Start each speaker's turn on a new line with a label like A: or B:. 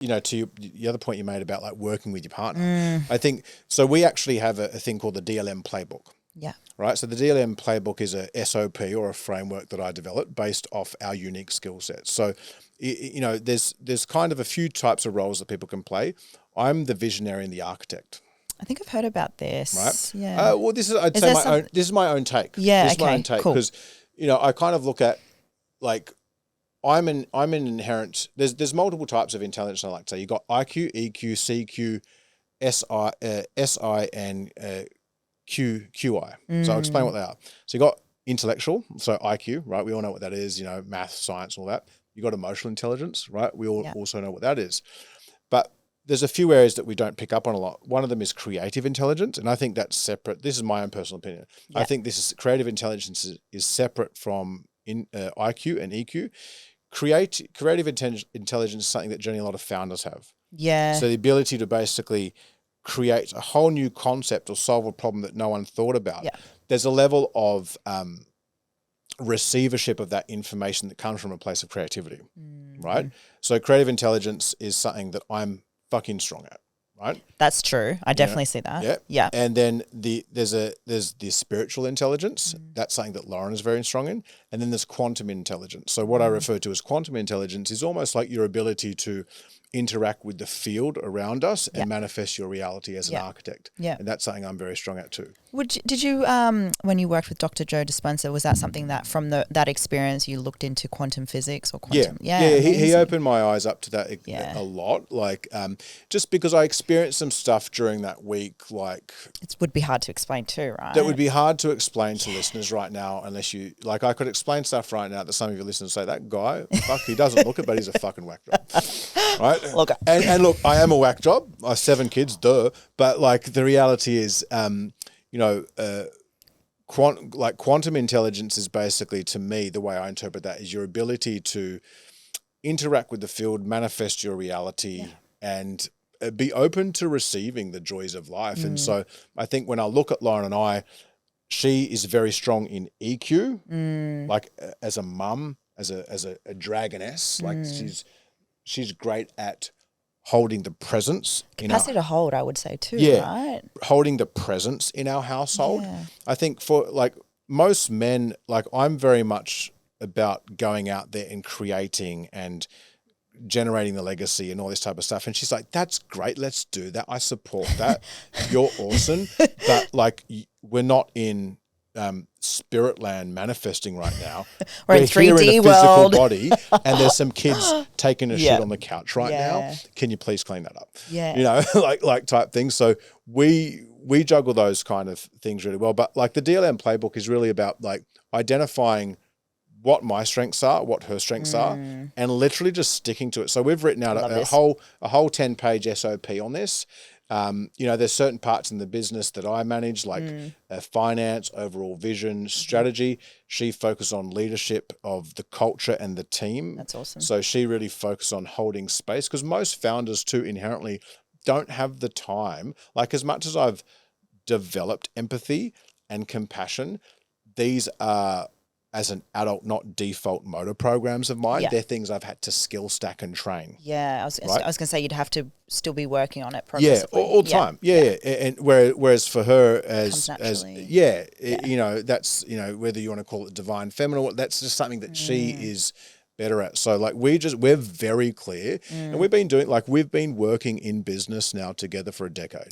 A: the other point you made about like working with your partner, I think, so we actually have a thing called the DLM playbook.
B: Yeah.
A: Right. So the DLM playbook is a SOP or a framework that I developed based off our unique skill sets. So, there's kind of a few types of roles that people can play. I'm the visionary and the architect.
B: I think I've heard about this.
A: Right.
B: Yeah.
A: Well, this is my own take.
B: Yeah.
A: This is my
B: Okay.
A: own take
B: Cool.
A: because, I kind of look at like, I'm an inherent. There's multiple types of intelligence. I like to say you got IQ, EQ, CQ, SI, and QI. So I'll explain what they are. So you got intellectual, so IQ, right? We all know what that is. Math, science, all that. You got emotional intelligence, right? We all also know what that is. But there's a few areas that we don't pick up on a lot. One of them is creative intelligence, and I think that's separate. This is my own personal opinion. I think creative intelligence is separate from IQ and EQ. Creative intelligence is something that generally a lot of founders have.
B: Yeah.
A: So the ability to basically create a whole new concept or solve a problem that no one thought about.
B: Yeah.
A: There's a level of receivership of that information that comes from a place of creativity, right? So creative intelligence is something that I'm fucking strong at, right?
B: That's true. I definitely see that.
A: Yeah.
B: Yeah.
A: And then there's the spiritual intelligence. That's something that Lauren is very strong in. And then there's quantum intelligence. So what I refer to as quantum intelligence is almost like your ability to interact with the field around us and manifest your reality as an architect.
B: Yeah.
A: And that's something I'm very strong at too.
B: Did you when you worked with Dr. Joe Dispenza, was that something that from that experience you looked into quantum physics or quantum?
A: Yeah. He opened my eyes up to that a lot. Like just because I experienced some stuff during that week, like
B: it would be hard to explain too, right?
A: That would be hard to explain to listeners right now, unless you like. I could explain stuff right now that some of your listeners say that guy, fuck, he doesn't look it, but he's a fucking whack job, right?
B: Look,
A: and look, I am a whack job. I have 7 kids, duh. But like the reality is, quantum intelligence is basically, to me, the way I interpret that is your ability to interact with the field, manifest your reality, and be open to receiving the joys of life. And so I think when I look at Lauren and I, she is very strong in EQ, like as a mum, as a dragoness. Like she's great at holding the presence.
B: Capacity to hold, I would say too, right?
A: Holding the presence in our household.
B: Yeah.
A: I think for like most men, like I'm very much about going out there and creating and generating the legacy and all this type of stuff. And she's like, that's great. Let's do that. I support that. You're awesome. But like, we're not in spirit land manifesting right now.
B: We're in 3D
A: here in a
B: world.
A: physical body, and there's some kids taking a shit on the couch right now. Can you please clean that up?
B: Yeah.
A: Like type things. So we juggle those kind of things really well. But like the DLM playbook is really about like identifying what my strengths are, what her strengths are, and literally just sticking to it. So we've written out a whole 10-page SOP on this. There's certain parts in the business that I manage, like finance, overall vision, strategy. She focuses on leadership of the culture and the team.
B: That's awesome.
A: So she really focuses on holding space, because most founders too inherently don't have the time. Like, as much as I've developed empathy and compassion, these are, as an adult, not default motor programs of mine. They're things I've had to skill stack and train.
B: Yeah, I was going to say you'd have to still be working on it progressively.
A: Yeah, all the time. Yeah. And whereas for her, that's whether you want to call it divine feminine, that's just something that she is better at. So like we're very clear, and we've been working in business now together for a decade.